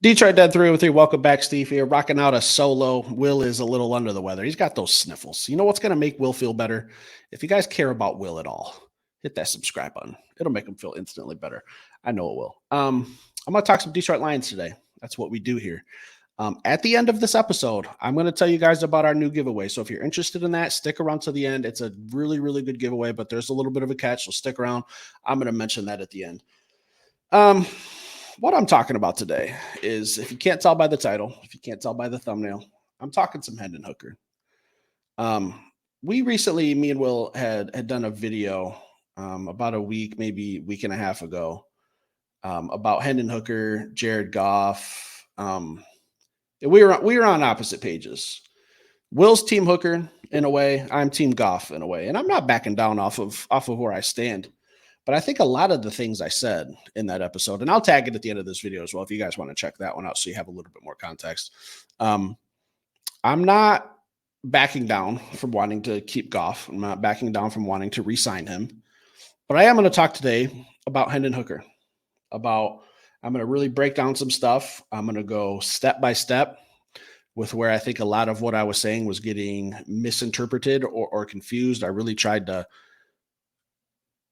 Detroit Dead 303. Welcome back, Steve here. Rocking out a solo. Will is a little under the weather. He's got those sniffles. You know what's going to make Will feel better? If you guys care about Will at all, hit that subscribe button. It'll make him feel instantly better. I know it will. I'm going to talk some Detroit Lions today. That's what we do here. At the end of this episode, I'm going to tell you guys about our new giveaway. So if you're interested in that, stick around to the end. It's a really, really good giveaway, but there's a little bit of a catch, so stick around. I'm going to mention that at the end. What I'm talking about today is, if you can't tell by the title, if you can't tell by the thumbnail, I'm talking some Hendon Hooker. We recently, me and Will had done a video about a week, maybe week and a half ago, about Hendon Hooker, Jared Goff. We were on opposite pages. Will's team Hooker in a way, I'm team Goff in a way, and I'm not backing down off of where I stand. But I think a lot of the things I said in that episode, and I'll tag it at the end of this video as well if you guys want to check that one out so you have a little bit more context. I'm not backing down from wanting to keep Goff. I'm not backing down from wanting to re-sign him. But I am going to talk today about Hendon Hooker. I'm going to really break down some stuff. I'm going to go step by step with where I think a lot of what I was saying was getting misinterpreted or confused. I really tried to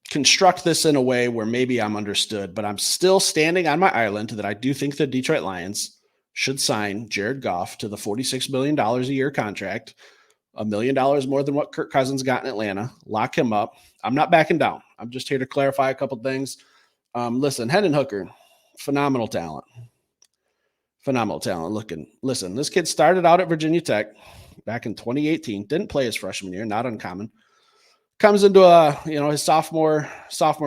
construct this in a way where maybe I'm understood, but I'm still standing on my island that I do think the Detroit Lions should sign Jared Goff to the $46 million a year contract, $1 million more than what Kirk Cousins got in Atlanta. Lock him up. I'm not backing down. I'm just here to clarify a couple things. Listen, Hendon Hooker, phenomenal talent. Listen, this kid started out at Virginia Tech back in 2018. Didn't play his freshman year, not uncommon. Comes into his sophomore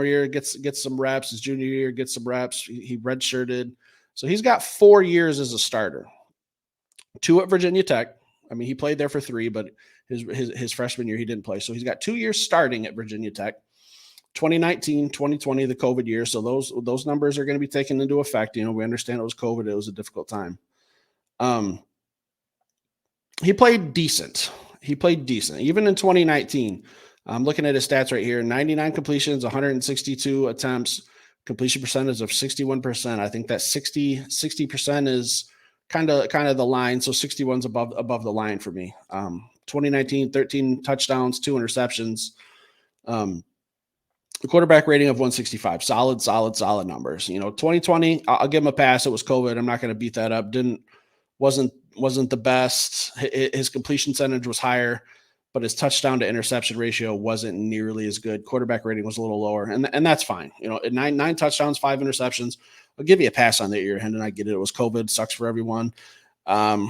year, gets some reps. His junior year gets some reps. He redshirted, so he's got 4 years as a starter. 2 at Virginia Tech. I mean, he played there for 3, but his freshman year he didn't play. So he's got 2 years starting at Virginia Tech. 2019, 2020, the COVID year. So those numbers are going to be taken into effect. You know, we understand it was COVID. It was a difficult time. He played decent. Even in 2019. I'm looking at his stats right here. 99 completions, 162 attempts, completion percentage of 61%. I think that 60% is kind of the line. So 61's above the line for me. 2019, 13 touchdowns, 2 interceptions. The quarterback rating of 165. Solid numbers. 2020, I'll give him a pass. It was COVID. I'm not going to beat that up. Wasn't the best. His completion percentage was higher, but his touchdown to interception ratio wasn't nearly as good. Quarterback rating was a little lower, and that's fine. Nine touchdowns, 5 interceptions. I'll give you a pass on that year, Hendon. I get it. It was COVID. Sucks for everyone.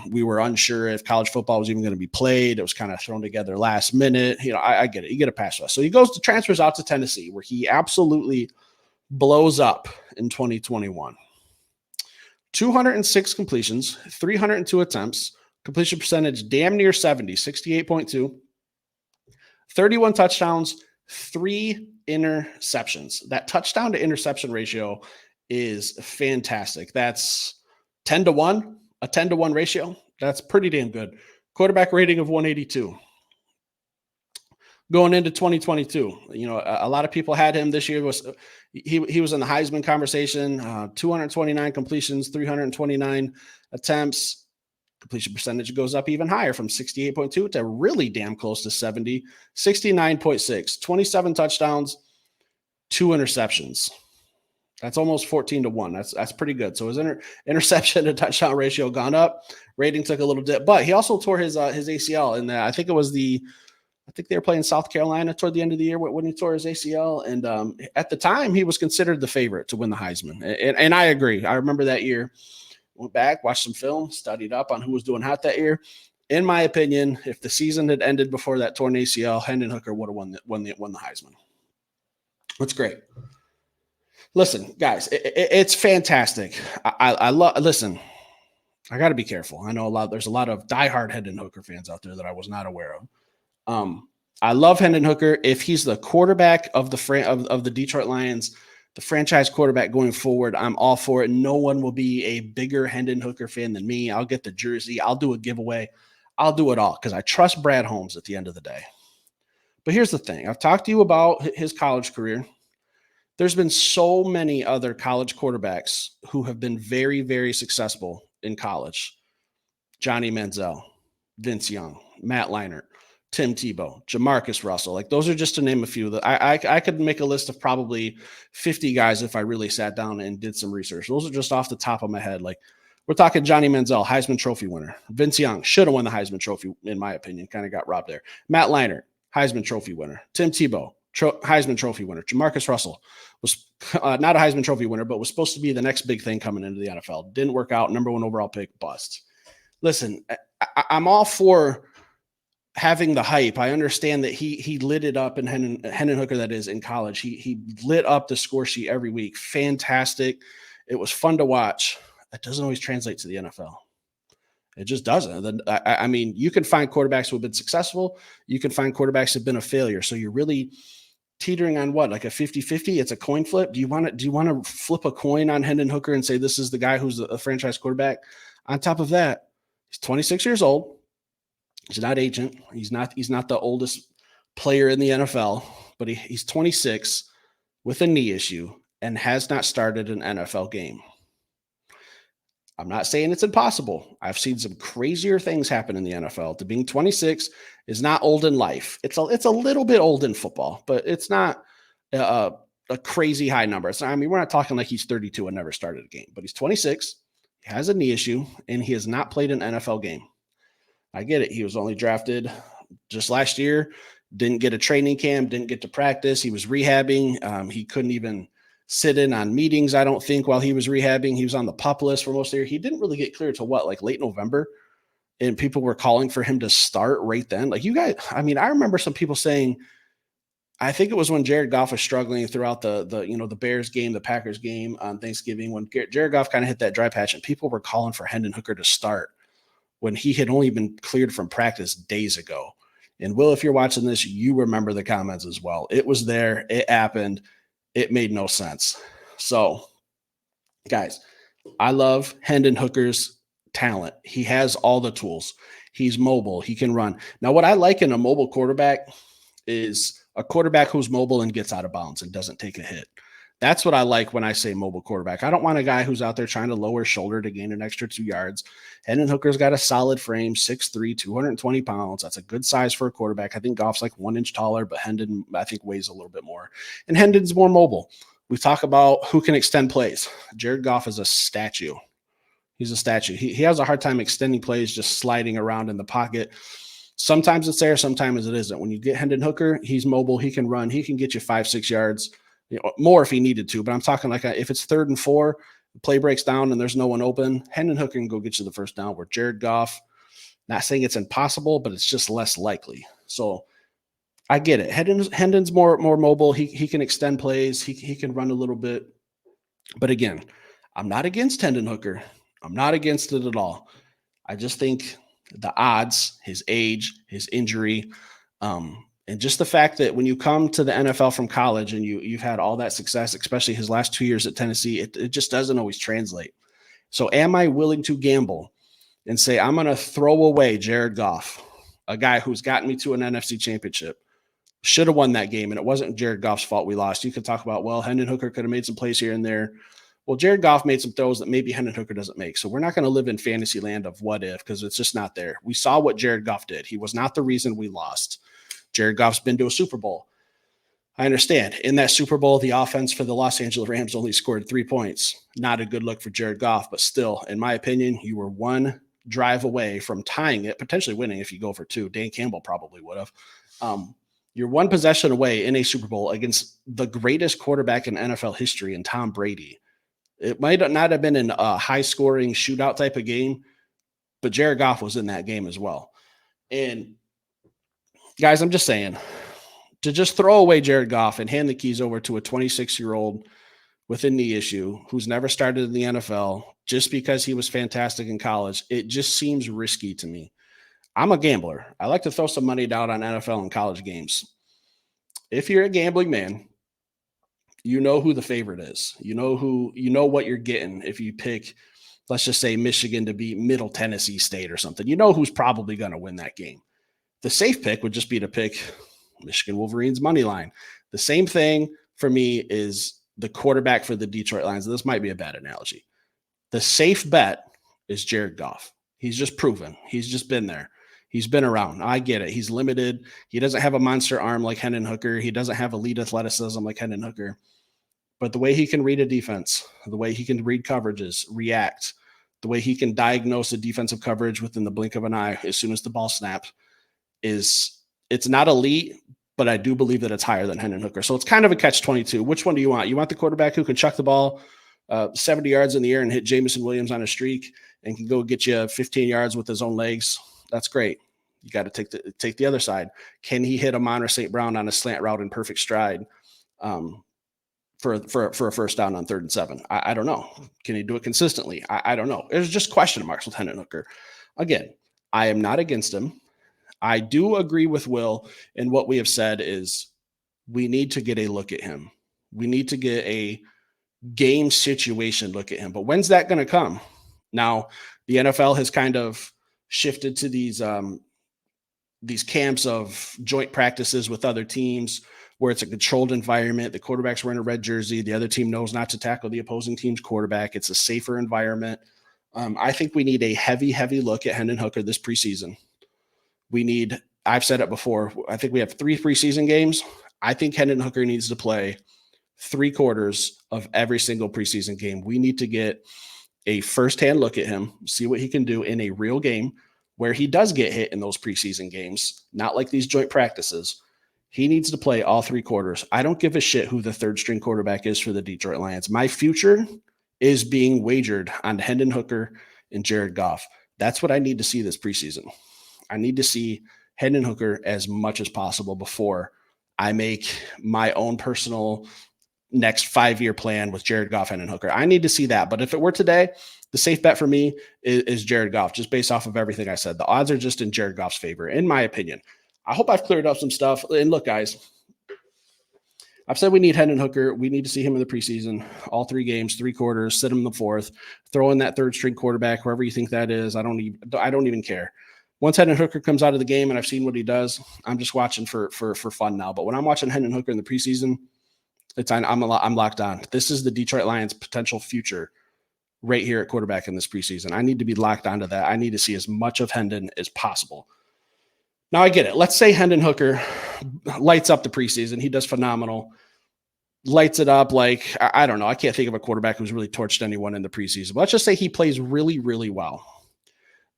We were unsure if college football was even going to be played. It was kind of thrown together last minute. I get it. You get a pass for us. So he transfers out to Tennessee, where he absolutely blows up in 2021. 206 completions, 302 attempts, completion percentage damn near 70, 68.2. 31 touchdowns, 3 interceptions. That touchdown to interception ratio is fantastic. That's 10-1, a 10-1 ratio. That's pretty damn good. Quarterback rating of 182. Going into 2022, a lot of people had him this year. He was in the Heisman conversation. 229 completions, 329 attempts. Completion percentage goes up even higher from 68.2 to really damn close to 70, 69.6, 27 touchdowns, 2 interceptions. That's almost 14-1. That's pretty good. So his interception to touchdown ratio gone up. Rating took a little dip, but he also tore his ACL in that. I think they were playing South Carolina toward the end of the year when he tore his ACL. And at the time, he was considered the favorite to win the Heisman. And I agree. I remember that year. Went back, watched some film, studied up on who was doing hot that year. In my opinion, if the season had ended before that torn ACL, Hendon Hooker would have won the Heisman. That's great. Listen, guys, it's fantastic. I love. Listen, I got to be careful. I know there's a lot of diehard Hendon Hooker fans out there that I was not aware of. I love Hendon Hooker. If he's the quarterback of the Detroit Lions, the franchise quarterback going forward, I'm all for it. No one will be a bigger Hendon Hooker fan than me. I'll get the jersey. I'll do a giveaway. I'll do it all because I trust Brad Holmes at the end of the day. But here's the thing. I've talked to you about his college career. There's been so many other college quarterbacks who have been very, very successful in college. Johnny Manziel, Vince Young, Matt Leinart, Tim Tebow, Jamarcus Russell. Like those are just to name a few. That I could make a list of probably 50 guys if I really sat down and did some research. Those are just off the top of my head. Like we're talking Johnny Manziel, Heisman Trophy winner. Vince Young should have won the Heisman Trophy, in my opinion. Kind of got robbed there. Matt Leinart, Heisman Trophy winner. Tim Tebow, Heisman Trophy winner. Jamarcus Russell was not a Heisman Trophy winner, but was supposed to be the next big thing coming into the NFL. Didn't work out. Number 1 overall pick, bust. Listen, I'm all for having the hype. I understand that he lit it up in Hendon Hooker, that is, in college. He lit up the score sheet every week. Fantastic. It was fun to watch. That doesn't always translate to the NFL. It just doesn't. I mean, you can find quarterbacks who have been successful. You can find quarterbacks who have been a failure. So you're really teetering on what, like a 50-50? It's a coin flip. Do you want to flip a coin on Hendon Hooker and say this is the guy who's a franchise quarterback? On top of that, he's 26 years old. He's not agent. He's not the oldest player in the NFL, but he's 26 with a knee issue and has not started an NFL game. I'm not saying it's impossible. I've seen some crazier things happen in the NFL. To being 26 is not old in life. It's a little bit old in football, but it's not a crazy high number. I mean, we're not talking like he's 32 and never started a game, but he's 26, he has a knee issue, and he has not played an NFL game. I get it. He was only drafted just last year, didn't get a training camp, didn't get to practice. He was rehabbing. He couldn't even sit in on meetings, I don't think, while he was rehabbing. He was on the PUP list for most of the year. He didn't really get cleared to like late November, and people were calling for him to start right then. Like you guys, I mean, I remember some people saying, I think it was when Jared Goff was struggling throughout the Bears game, the Packers game on Thanksgiving, when Jared Goff kind of hit that dry patch, and people were calling for Hendon Hooker to start when he had only been cleared from practice days ago. And Will, if you're watching this, you remember the comments as well. It was there. It happened. It made no sense. So, guys, I love Hendon Hooker's talent. He has all the tools. He's mobile. He can run. Now, what I like in a mobile quarterback is a quarterback who's mobile and gets out of bounds and doesn't take a hit. That's what I like when I say mobile quarterback. I don't want a guy who's out there trying to lower his shoulder to gain an extra 2 yards. Hendon Hooker's got a solid frame, 6'3", 220 pounds. That's a good size for a quarterback. I think Goff's like 1 inch taller, but Hendon, I think, weighs a little bit more. And Hendon's more mobile. We talk about who can extend plays. Jared Goff is a statue. He's a statue. He has a hard time extending plays, just sliding around in the pocket. Sometimes it's there, sometimes it isn't. When you get Hendon Hooker, he's mobile. He can run. He can get you 5-6 yards. More if he needed to, but I'm talking like if it's 3rd and 4, the play breaks down and there's no one open, Hendon Hooker can go get you the first down, where Jared Goff, not saying it's impossible, but it's just less likely. So I get it. Hendon's more mobile. He can extend plays. He can run a little bit. But again, I'm not against Hendon Hooker. I'm not against it at all. I just think the odds, his age, his injury, and just the fact that when you come to the NFL from college and you've had all that success, especially his last 2 years at Tennessee, it just doesn't always translate. So am I willing to gamble and say, I'm going to throw away Jared Goff, a guy who's gotten me to an NFC championship, should have won that game, and it wasn't Jared Goff's fault we lost. You could talk about, well, Hendon Hooker could have made some plays here and there. Well, Jared Goff made some throws that maybe Hendon Hooker doesn't make. So we're not going to live in fantasy land of what if, because it's just not there. We saw what Jared Goff did. He was not the reason we lost. Jared Goff's been to a Super Bowl. I understand. In that Super Bowl, the offense for the Los Angeles Rams only scored 3 points. Not a good look for Jared Goff, but still, in my opinion, you were one drive away from tying it, potentially winning if you go for 2. Dan Campbell probably would have. You're one possession away in a Super Bowl against the greatest quarterback in NFL history, and Tom Brady. It might not have been a high-scoring shootout type of game, but Jared Goff was in that game as well. And guys, I'm just saying, to just throw away Jared Goff and hand the keys over to a 26-year-old with a knee issue who's never started in the NFL just because he was fantastic in college, it just seems risky to me. I'm a gambler. I like to throw some money down on NFL and college games. If you're a gambling man, you know who the favorite is. You know what you're getting if you pick, let's just say, Michigan to beat Middle Tennessee State or something. You know who's probably going to win that game. The safe pick would just be to pick Michigan Wolverines money line. The same thing for me is the quarterback for the Detroit Lions, this might be a bad analogy. The safe bet is Jared Goff. He's just proven. He's just been there. He's been around. I get it. He's limited. He doesn't have a monster arm like Hendon Hooker. He doesn't have elite athleticism like Hendon Hooker. But the way he can read a defense, the way he can read coverages, react, the way he can diagnose a defensive coverage within the blink of an eye as soon as the ball snaps, it's not elite, but I do believe that it's higher than Hendon Hooker. So it's kind of a catch-22. Which one do you want? You want the quarterback who can chuck the ball 70 yards in the air and hit Jameson Williams on a streak and can go get you 15 yards with his own legs? That's great. You got to take the other side. Can he hit Amon or St. Brown on a slant route in perfect stride for a first down on 3rd and 7? I don't know. Can he do it consistently? I don't know. There's just question marks with Hendon Hooker. Again, I am not against him. I do agree with Will, and what we have said is we need to get a look at him. We need to get a game situation look at him. But when's that going to come? Now, the NFL has kind of shifted to these camps of joint practices with other teams where it's a controlled environment. The quarterback's wearing a red jersey. The other team knows not to tackle the opposing team's quarterback. It's a safer environment. I think we need a heavy look at Hendon Hooker this preseason. I've said it before, I think we have 3 preseason games. I think Hendon Hooker needs to play 3/4 of every single preseason game. We need to get a firsthand look at him, see what he can do in a real game where he does get hit in those preseason games, not like these joint practices. He needs to play all 3/4. I don't give a shit who the 3rd string quarterback is for the Detroit Lions. My future is being wagered on Hendon Hooker and Jared Goff. That's what I need to see this preseason. I need to see Hendon Hooker as much as possible before I make my own personal next 5-year plan with Jared Goff and Hooker. I need to see that. But if it were today, the safe bet for me is Jared Goff, just based off of everything I said. The odds are just in Jared Goff's favor, in my opinion. I hope I've cleared up some stuff. And look, guys, I've said we need Hendon Hooker. We need to see him in the preseason, all 3 games, 3/4, sit him in the 4th, throw in that 3rd string quarterback, whoever you think that is. I don't even care. Once Hendon Hooker comes out of the game and I've seen what he does, I'm just watching for fun now. But when I'm watching Hendon Hooker in the preseason, I'm locked on. This is the Detroit Lions' potential future right here at quarterback in this preseason. I need to be locked onto that. I need to see as much of Hendon as possible. Now I get it. Let's say Hendon Hooker lights up the preseason. He does phenomenal. Lights it up like, I don't know. I can't think of a quarterback who's really torched anyone in the preseason. But let's just say he plays really, really well.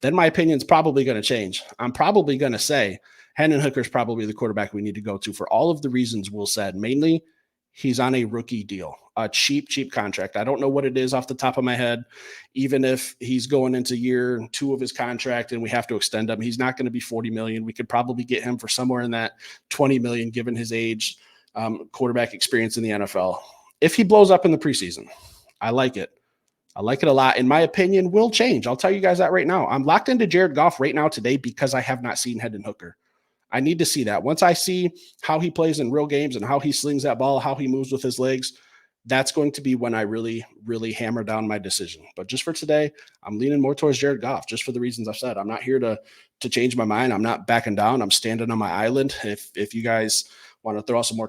Then my opinion's probably going to change. I'm probably going to say Hendon Hooker's probably the quarterback we need to go to for all of the reasons Will said. Mainly, he's on a rookie deal, a cheap contract. I don't know what it is off the top of my head. Even if he's going into year 2 of his contract and we have to extend him, he's not going to be $40 million. We could probably get him for somewhere in that $20 million, given his age, quarterback experience in the NFL. If he blows up in the preseason, I like it. I like it a lot. In my opinion, will change. I'll tell you guys that right now. I'm locked into Jared Goff right now today because I have not seen Hendon Hooker. I need to see that. Once I see how he plays in real games and how he slings that ball, how he moves with his legs, that's going to be when I really, really hammer down my decision. But just for today, I'm leaning more towards Jared Goff, just for the reasons I've said. I'm not here to change my mind. I'm not backing down. I'm standing on my island. If you guys want to throw out some more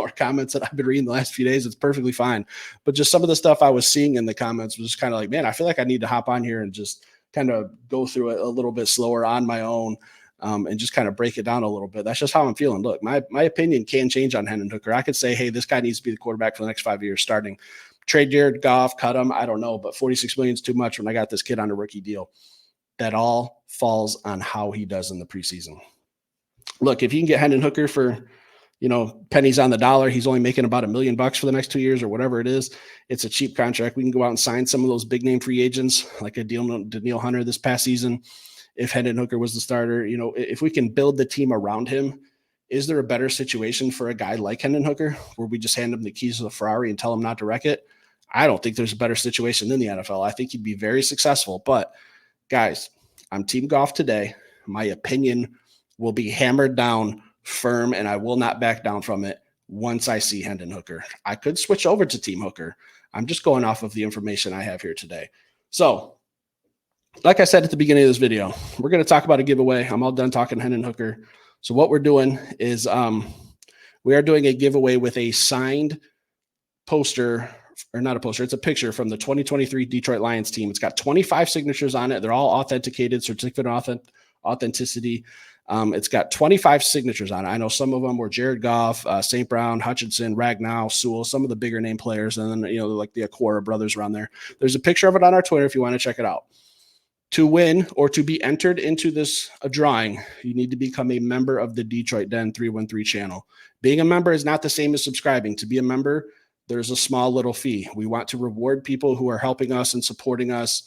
comments that I've been reading the last few days, it's perfectly fine. But just some of the stuff I was seeing in the comments was just kind of like, man, I feel like I need to hop on here and just kind of go through it a little bit slower on my own. And just kind of break it down a little bit. That's just how I'm feeling. Look, my opinion can change on Hendon Hooker. I could say, hey, this guy needs to be the quarterback for the next 5 years starting. Trade Jared Goff, cut him. I don't know, but $46 million is too much when I got this kid on a rookie deal. That all falls on how he does in the preseason. Look, if you can get Hendon Hooker for, pennies on the dollar, he's only making about $1 million for the next 2 years or whatever it is. It's a cheap contract. We can go out and sign some of those big name free agents like a Danielle Hunter this past season. If Hendon Hooker was the starter, if we can build the team around him, is there a better situation for a guy like Hendon Hooker where we just hand him the keys to the Ferrari and tell him not to wreck it? I don't think there's a better situation in the NFL. I think he'd be very successful. But guys, I'm Team Goff today. My opinion will be hammered down firm, and I will not back down from it once I see Hendon Hooker. I could switch over to Team Hooker. I'm just going off of the information I have here today. So, like I said at the beginning of this video, we're going to talk about a giveaway. I'm all done talking Hendon Hooker. So what we're doing is we are doing a giveaway with a signed poster, or not a poster, it's a picture from the 2023 Detroit Lions team. It's got 25 signatures on it. They're all authenticated, certificate of authenticity. It's got 25 signatures on it. I know some of them were Jared Goff, St. Brown, Hutchinson, Ragnow, Sewell, some of the bigger name players, and then, like the Aquara brothers around there. There's a picture of it on our Twitter if you want to check it out. To win or to be entered into this drawing, you need to become a member of the Detroit Den 313 channel. Being a member is not the same as subscribing. To be a member, there's a small little fee. We want to reward people who are helping us and supporting us.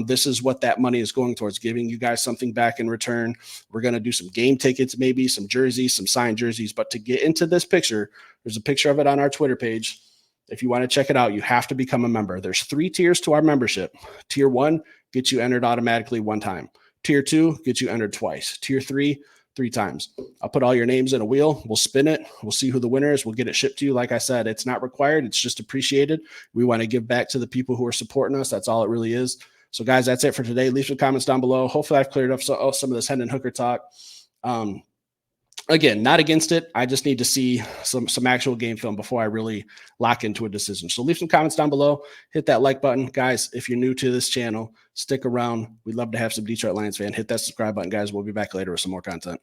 This is what that money is going towards, giving you guys something back in return. We're going to do some game tickets, maybe some jerseys, some signed jerseys. But to get into this picture, there's a picture of it on our Twitter page. If you want to check it out, you have to become a member. There's 3 tiers to our membership. Tier 1 gets you entered automatically 1 time. Tier 2 gets you entered twice. Tier 3, 3 times. I'll put all your names in a wheel. We'll spin it. We'll see who the winner is. We'll get it shipped to you. Like I said, it's not required. It's just appreciated. We want to give back to the people who are supporting us. That's all it really is. So, guys, that's it for today. Leave some comments down below. Hopefully, I've cleared up some of this Hendon Hooker talk. Again, not against it. I just need to see some actual game film before I really lock into a decision. So leave some comments down below. Hit that like button. Guys, if you're new to this channel, stick around. We'd love to have some Detroit Lions fan. Hit that subscribe button, guys. We'll be back later with some more content.